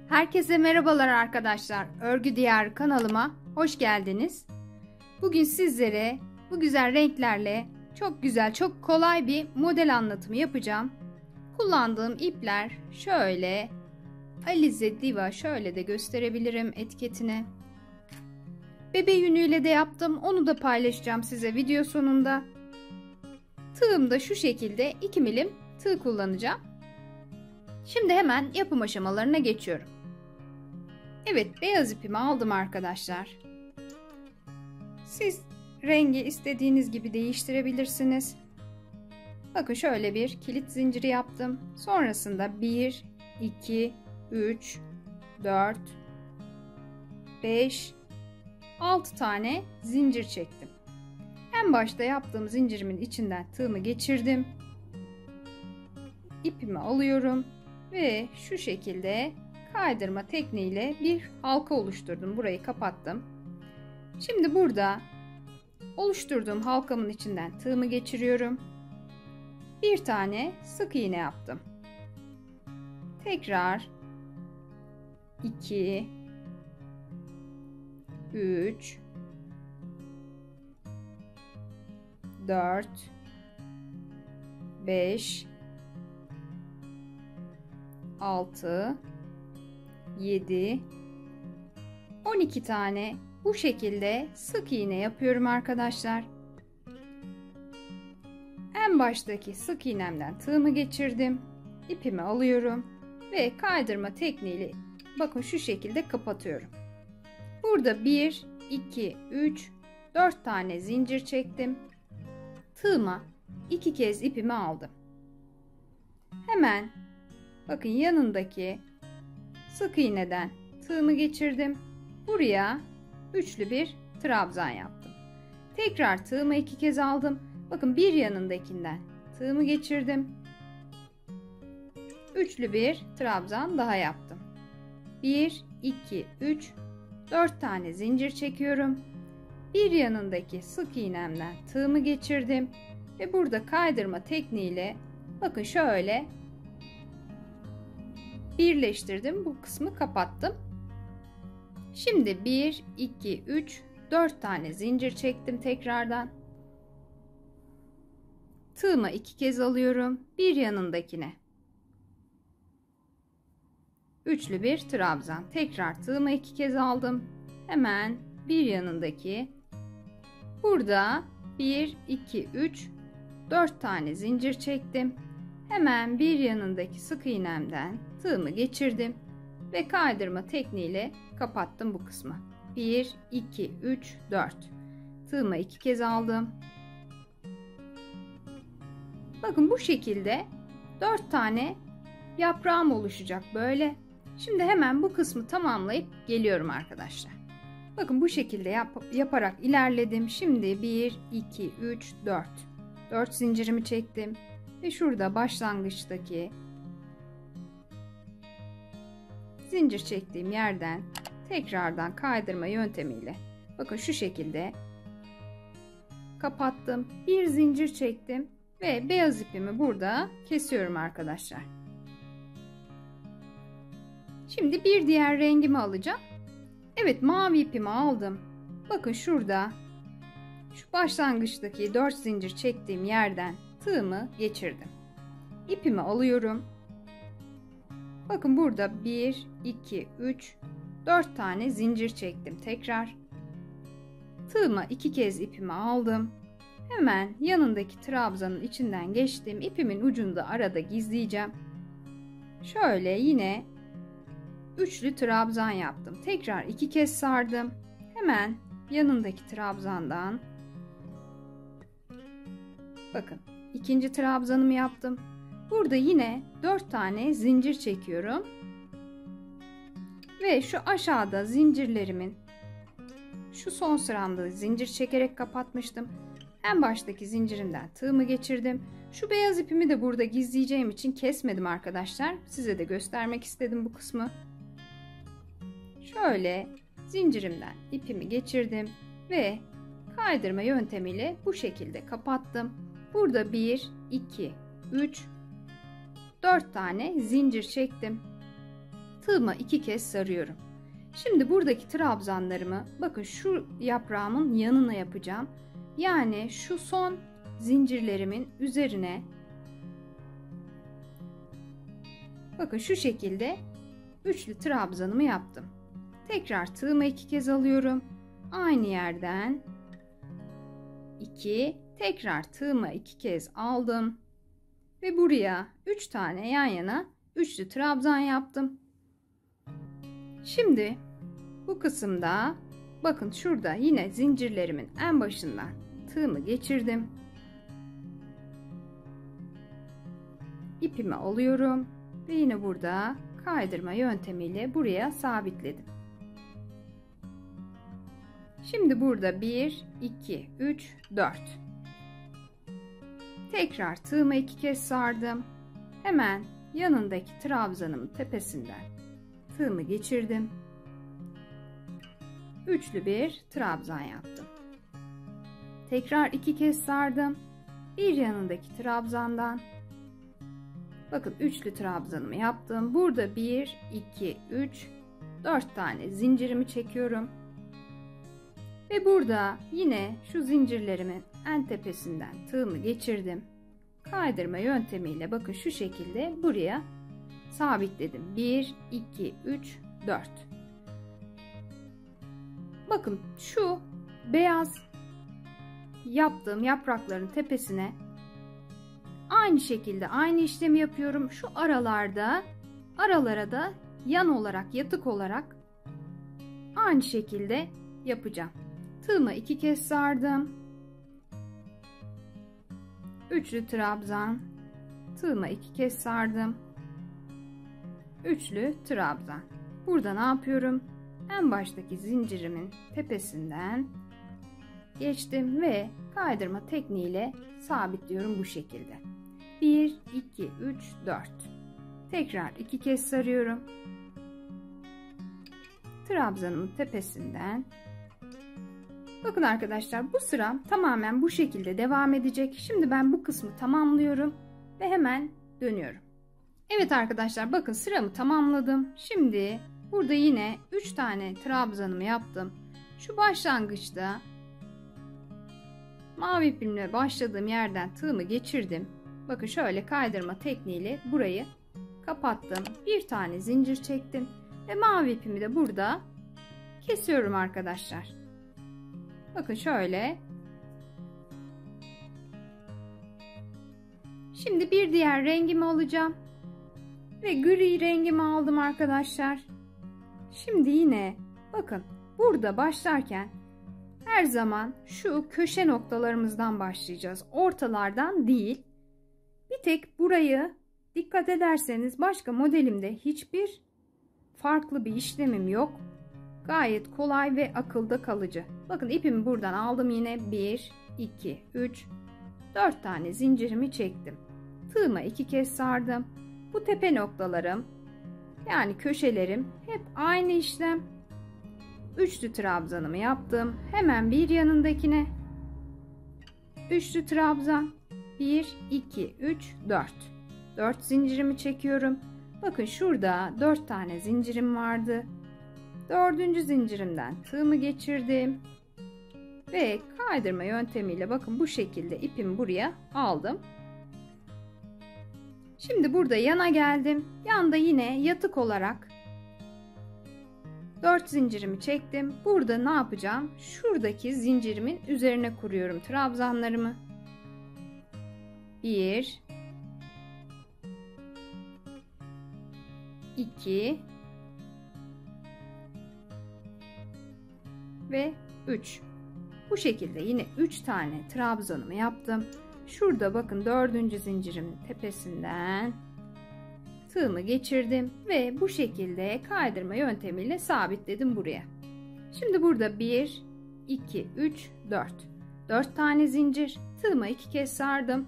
Herkese merhabalar arkadaşlar. Örgü Diyarı kanalıma hoş geldiniz. Bugün sizlere bu güzel renklerle çok güzel, çok kolay bir model anlatımı yapacağım. Kullandığım ipler şöyle Alize Diva, şöyle de gösterebilirim etiketine. Bebe yünüyle de yaptım. Onu da paylaşacağım size video sonunda. Tığım da şu şekilde 2 milim tığ kullanacağım. Şimdi hemen yapım aşamalarına geçiyorum. Evet, beyaz ipimi aldım arkadaşlar. Siz rengi istediğiniz gibi değiştirebilirsiniz. Bakın şöyle bir kilit zinciri yaptım. Sonrasında 1, 2, 3, 4, 5, 6 tane zincir çektim. En başta yaptığım zincirimin içinden tığımı geçirdim. İpimi alıyorum ve şu şekilde kaydırma tekniğiyle bir halka oluşturdum. Burayı kapattım. Şimdi burada oluşturduğum halkamın içinden tığımı geçiriyorum. Bir tane sık iğne yaptım. Tekrar 2, 3, 4, 5, 6, 7, 12 tane bu şekilde sık iğne yapıyorum arkadaşlar. En baştaki sık iğnemden tığımı geçirdim. İpimi alıyorum ve kaydırma tekniğiyle bakın şu şekilde kapatıyorum. Burada 1, 2, 3, 4 tane zincir çektim. Tığıma 2 kez ipimi aldım. Hemen bakın yanındaki sık iğneden tığımı geçirdim. Buraya üçlü bir trabzan yaptım. Tekrar tığımı 2 kez aldım. Bakın bir yanındakinden tığımı geçirdim. Üçlü bir trabzan daha yaptım. 1, 2, 3, 4 tane zincir çekiyorum. Bir yanındaki sık iğnemden tığımı geçirdim. Ve burada kaydırma tekniğiyle bakın şöyle birleştirdim. Bu kısmı kapattım. Şimdi 1, 2, 3, 4 tane zincir çektim tekrardan. Tığıma 2 kez alıyorum. Bir yanındakine üçlü bir trabzan. Tekrar tığıma 2 kez aldım. Hemen bir yanındaki burada 1, 2, 3, 4 tane zincir çektim. Hemen bir yanındaki sık iğnemden tığımı geçirdim ve kaydırma tekniğiyle kapattım bu kısmı. 1, 2, 3, 4. Tığıma 2 kez aldım. Bakın bu şekilde 4 tane yaprağım oluşacak böyle. Şimdi hemen bu kısmı tamamlayıp geliyorum arkadaşlar. Bakın bu şekilde yaparak ilerledim. Şimdi 1, 2, 3, 4. 4 zincirimi çektim. Ve şurada başlangıçtaki zincir çektiğim yerden tekrardan kaydırma yöntemiyle bakın şu şekilde kapattım. Bir zincir çektim ve beyaz ipimi burada kesiyorum arkadaşlar. Şimdi bir diğer rengimi alacağım. Evet, mavi ipimi aldım. Bakın şurada şu başlangıçtaki 4 zincir çektiğim yerden tığımı geçirdim. İpimi alıyorum. Bakın burada 1, 2, 3, 4 tane zincir çektim tekrar. Tığıma 2 kez ipimi aldım. Hemen yanındaki trabzanın içinden geçtim. İpimin ucunu da arada gizleyeceğim. Şöyle yine üçlü trabzan yaptım. Tekrar 2 kez sardım. Hemen yanındaki trabzandan bakın ikinci trabzanımı yaptım. Burada yine 4 tane zincir çekiyorum. Ve şu aşağıda zincirlerimin şu son sıramda zincir çekerek kapatmıştım. En baştaki zincirimden tığımı geçirdim. Şu beyaz ipimi de burada gizleyeceğim için kesmedim arkadaşlar. Size de göstermek istedim bu kısmı. Şöyle zincirimden ipimi geçirdim ve kaydırma yöntemiyle bu şekilde kapattım. Burada 1, 2, 3, 4 tane zincir çektim. tığıma 2 kez sarıyorum. Şimdi buradaki trabzanlarımı bakın şu yaprağımın yanına yapacağım. Yani şu son zincirlerimin üzerine bakın şu şekilde üçlü trabzanımı yaptım. Tekrar tığıma 2 kez alıyorum. Aynı yerden 2, tekrar tığıma 2 kez aldım. Ve buraya 3 tane yan yana üçlü trabzan yaptım. Şimdi bu kısımda bakın şurada yine zincirlerimin en başından tığımı geçirdim. İpimi alıyorum ve yine burada kaydırma yöntemiyle buraya sabitledim. Şimdi burada 1, 2, 3, 4. Tekrar tığıma 2 kez sardım. Hemen yanındaki trabzanımın tepesinden tığımı geçirdim. Üçlü bir trabzan yaptım. Tekrar 2 kez sardım. Bir yanındaki trabzandan bakın üçlü trabzanımı yaptım. Burada 1, 2, 3, 4 tane zincirimi çekiyorum. Ve burada yine şu zincirlerimin en tepesinden tığımı geçirdim. Kaydırma yöntemiyle bakın şu şekilde buraya sabitledim. 1, 2, 3, 4. Bakın şu beyaz yaptığım yaprakların tepesine aynı şekilde aynı işlemi yapıyorum. Şu aralara da yan olarak, yatık olarak aynı şekilde yapacağım. Tığıma 2 kez sardım. Üçlü trabzan. Tığıma 2 kez sardım. Üçlü trabzan. Burada ne yapıyorum? En baştaki zincirimin tepesinden geçtim ve kaydırma tekniğiyle sabitliyorum bu şekilde. 1, 2, 3, 4. Tekrar 2 kez sarıyorum. Trabzanımın tepesinden. Bakın arkadaşlar, bu sıram tamamen bu şekilde devam edecek. Şimdi ben bu kısmı tamamlıyorum ve hemen dönüyorum. Evet arkadaşlar, bakın sıramı tamamladım. Şimdi burada yine 3 tane trabzanımı yaptım. Şu başlangıçta mavi ipimle başladığım yerden tığımı geçirdim. Bakın şöyle kaydırma tekniğiyle burayı kapattım. Bir tane zincir çektim ve mavi ipimi de burada kesiyorum arkadaşlar. Bakın şöyle. Şimdi bir diğer rengimi alacağım. Ve gri rengimi aldım arkadaşlar. Şimdi yine bakın burada başlarken her zaman şu köşe noktalarımızdan başlayacağız. Ortalardan değil. Bir tek burayı dikkat ederseniz başka modelimde hiçbir farklı bir işlemim yok. Gayet kolay ve akılda kalıcı. Bakın ipimi buradan aldım, yine 1, 2, 3, 4 tane zincirimi çektim. Tığıma 2 kez sardım. Bu tepe noktalarım yani köşelerim hep aynı işlem. Üçlü trabzanımı yaptım. Hemen bir yanındakine üçlü trabzan. 1, 2, 3, 4. 4 zincirimi çekiyorum. Bakın şurada 4 tane zincirim vardı. Dördüncü zincirimden tığımı geçirdim ve kaydırma yöntemiyle bakın bu şekilde ipimi buraya aldım. Şimdi burada yana geldim. Yanda yine yatık olarak 4 zincirimi çektim. Burada ne yapacağım? Şuradaki zincirimin üzerine kuruyorum trabzanlarımı. 1, 2 ve 3. Bu şekilde yine 3 tane trabzanımı yaptım. Şurada bakın 4. zincirimin tepesinden tığımı geçirdim ve bu şekilde kaydırma yöntemiyle sabitledim buraya. Şimdi burada 1, 2, 3, 4. 4 tane zincir, tığıma 2 kez sardım.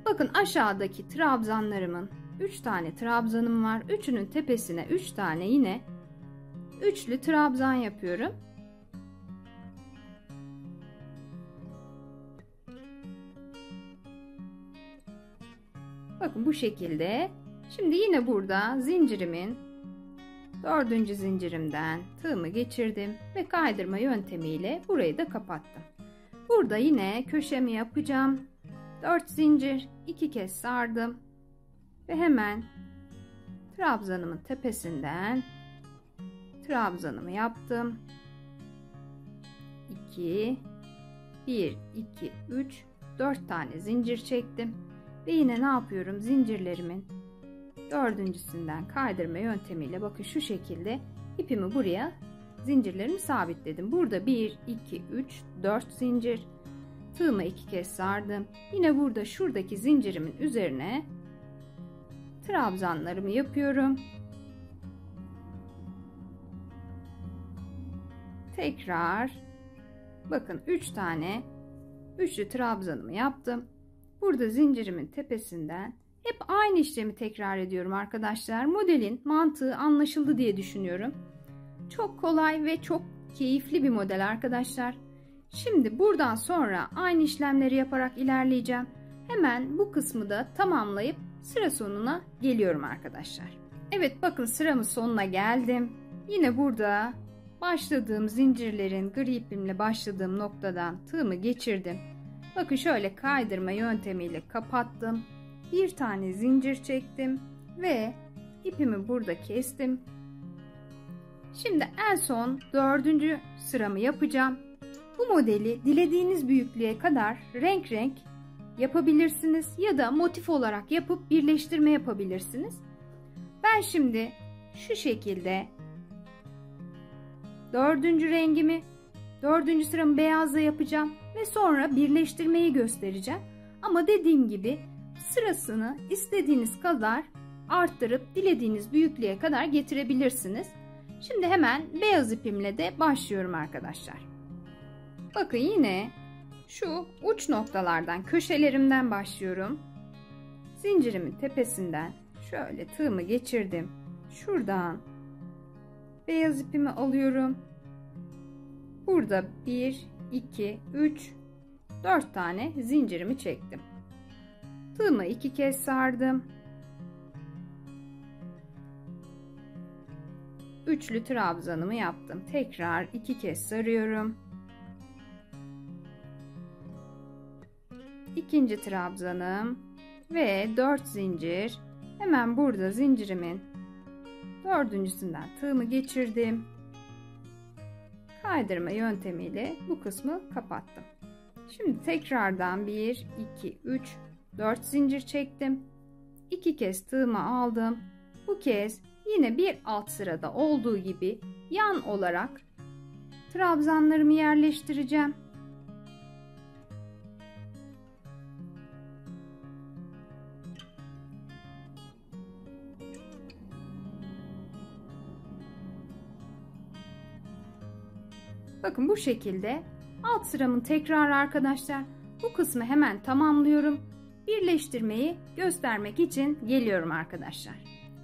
Bakın aşağıdaki trabzanlarımın 3 tane trabzanım var. Üçünün tepesine 3 tane yine üçlü trabzan yapıyorum. Bakın bu şekilde Şimdi yine burada zincirimin 4. zincirimden tığımı geçirdim ve kaydırma yöntemiyle burayı da kapattım. Burada yine köşemi yapacağım. 4 zincir, 2 kez sardım ve hemen trabzanımın tepesinden trabzanımı yaptım. 2 1 2 3 4 tane zincir çektim ve yine ne yapıyorum? Zincirlerimin dördüncüsünden kaydırma yöntemiyle bakın şu şekilde ipimi buraya, zincirlerimi sabitledim. Burada 1 2 3 4 zincir, tığıma 2 kez sardım. Yine burada şuradaki zincirimin üzerine trabzanlarımı yapıyorum. Tekrar bakın 3 tane üçlü trabzanımı yaptım. Burada zincirimin tepesinden hep aynı işlemi tekrar ediyorum arkadaşlar. Modelin mantığı anlaşıldı diye düşünüyorum. Çok kolay ve çok keyifli bir model arkadaşlar. Şimdi buradan sonra aynı işlemleri yaparak ilerleyeceğim. Hemen bu kısmı da tamamlayıp sıra sonuna geliyorum arkadaşlar. Evet, bakın sıramın sonuna geldim. Yine burada başladığım zincirlerin gri ipimle başladığım noktadan tığımı geçirdim. Bakın şöyle kaydırma yöntemiyle kapattım. Bir tane zincir çektim ve ipimi burada kestim. Şimdi en son 4. sıramı yapacağım. Bu modeli dilediğiniz büyüklüğe kadar renk renk yapabilirsiniz ya da motif olarak yapıp birleştirme yapabilirsiniz. Ben şimdi şu şekilde 4. rengimi 4. sıramı beyazla yapacağım ve sonra birleştirmeyi göstereceğim. Ama dediğim gibi sırasını istediğiniz kadar arttırıp dilediğiniz büyüklüğe kadar getirebilirsiniz. Şimdi hemen beyaz ipimle de başlıyorum arkadaşlar. Bakın yine şu uç noktalardan, köşelerimden başlıyorum. Zincirimin tepesinden şöyle tığımı geçirdim. Şuradan beyaz ipimi alıyorum. Burada 1 2 3 4 tane zincirimi çektim. Tığımı 2 kez sardım. Üçlü trabzanımı yaptım. Tekrar 2 kez sarıyorum. İkinci trabzanım ve 4 zincir. Hemen burada zincirimin dördüncüsünden tığımı geçirdim. Kaydırma yöntemiyle bu kısmı kapattım. Şimdi tekrardan 1 2 3 4 zincir çektim. 2 kez tığımı aldım. Bu kez yine bir alt sırada olduğu gibi yan olarak trabzanlarımı yerleştireceğim. Bakın bu şekilde alt sıramın tekrarı arkadaşlar. Bu kısmı hemen tamamlıyorum. Birleştirmeyi göstermek için geliyorum arkadaşlar.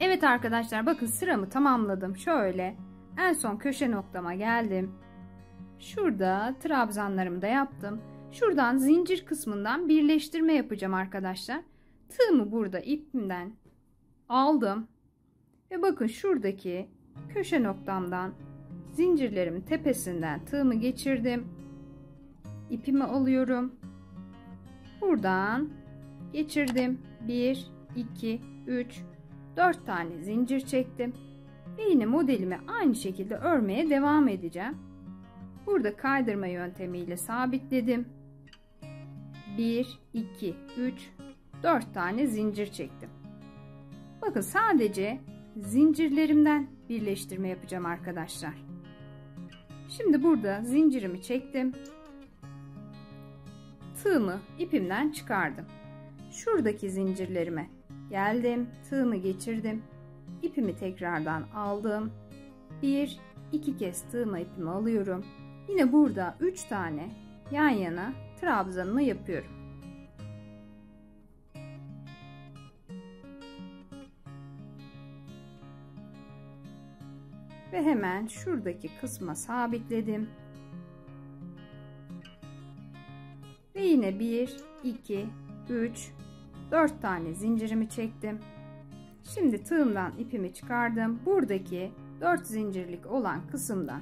Evet arkadaşlar, bakın sıramı tamamladım. Şöyle en son köşe noktama geldim. Şurada trabzanlarımı da yaptım. Şuradan zincir kısmından birleştirme yapacağım arkadaşlar. Tığımı burada ipimden aldım. Ve bakın şuradaki köşe noktamdan zincirlerimin tepesinden tığımı geçirdim. İpimi alıyorum. Buradan geçirdim. 1 2 3 4 tane zincir çektim. Ve yine modelimi aynı şekilde örmeye devam edeceğim. Burada kaydırma yöntemiyle sabitledim. 1 2 3 4 tane zincir çektim. Bakın sadece zincirlerimden birleştirme yapacağım arkadaşlar. Şimdi burada zincirimi çektim. Tığımı ipimden çıkardım. Şuradaki zincirlerime geldim. Tığımı geçirdim. İpimi tekrardan aldım. 1 2 kez tığıma ipimi alıyorum. Yine burada 3 tane yan yana trabzanımı yapıyorum. Ve hemen şuradaki kısma sabitledim. Ve yine 1 2 3 4 tane zincirimi çektim. Şimdi tığımdan ipimi çıkardım. Buradaki 4 zincirlik olan kısımdan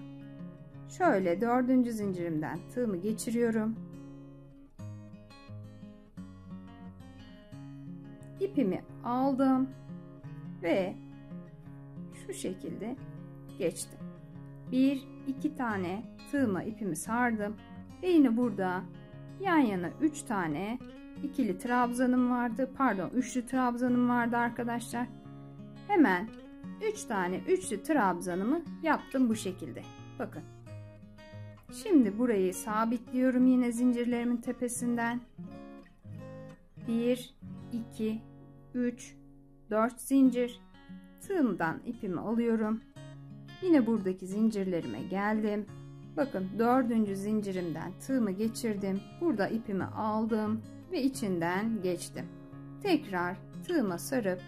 şöyle 4. zincirimden tığımı geçiriyorum. İpimi aldım ve şu şekilde geçtim. 1-2 tane tığıma ipimi sardım ve yine burada yan yana 3 tane ikili trabzanım vardı. Pardon, üçlü trabzanım vardı arkadaşlar. Hemen 3 tane üçlü trabzanımı yaptım bu şekilde. Bakın. Şimdi burayı sabitliyorum yine zincirlerimin tepesinden. 1, 2, 3, 4 zincir. Tığımdan ipimi alıyorum. Yine buradaki zincirlerime geldim. Bakın 4. zincirimden tığımı geçirdim. Burada ipimi aldım ve içinden geçtim. Tekrar tığıma sarıp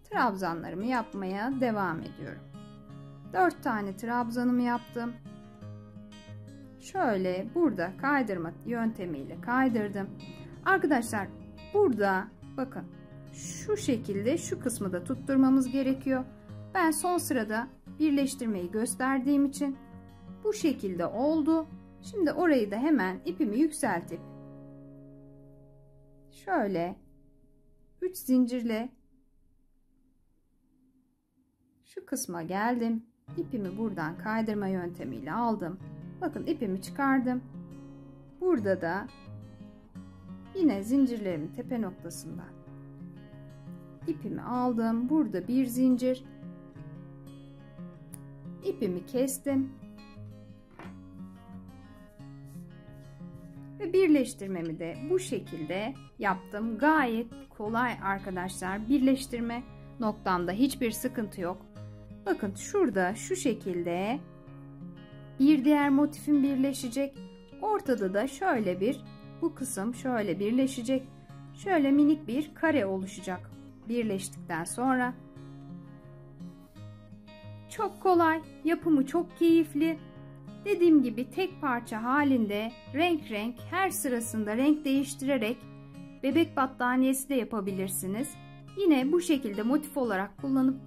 trabzanlarımı yapmaya devam ediyorum. 4 tane trabzanımı yaptım. Şöyle burada kaydırma yöntemiyle kaydırdım. Arkadaşlar burada bakın şu şekilde şu kısmı da tutturmamız gerekiyor. Ben son sırada birleştirmeyi gösterdiğim için bu şekilde oldu. Şimdi orayı da hemen ipimi yükseltip şöyle 3 zincirle şu kısma geldim. İpimi buradan kaydırma yöntemiyle aldım. Bakın ipimi çıkardım. Burada da yine zincirlerimin tepe noktasından ipimi aldım. Burada bir zincir. İpimi kestim. Ve birleştirmemi de bu şekilde yaptım. Gayet kolay arkadaşlar. Birleştirme noktamda hiçbir sıkıntı yok. Bakın şurada şu şekilde bir diğer motifim birleşecek. Ortada da şöyle bir bu kısım şöyle birleşecek. Şöyle minik bir kare oluşacak birleştikten sonra. Çok kolay, yapımı çok keyifli. Dediğim gibi tek parça halinde renk renk her sırasında renk değiştirerek bebek battaniyesi de yapabilirsiniz. Yine bu şekilde motif olarak kullanıp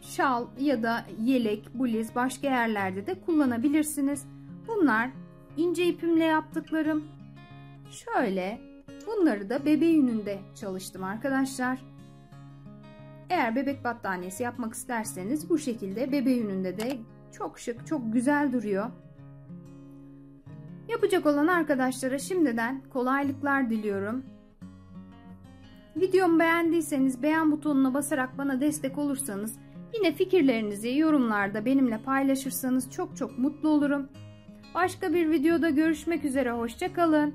şal ya da yelek, bluz başka yerlerde de kullanabilirsiniz. Bunlar ince ipimle yaptıklarım. Şöyle bunları da bebe yününde çalıştım arkadaşlar. Eğer bebek battaniyesi yapmak isterseniz bu şekilde bebe yününde de çok şık, çok güzel duruyor. Yapacak olan arkadaşlara şimdiden kolaylıklar diliyorum. Videomu beğendiyseniz beğen butonuna basarak bana destek olursanız, yine fikirlerinizi yorumlarda benimle paylaşırsanız çok çok mutlu olurum. Başka bir videoda görüşmek üzere, hoşça kalın.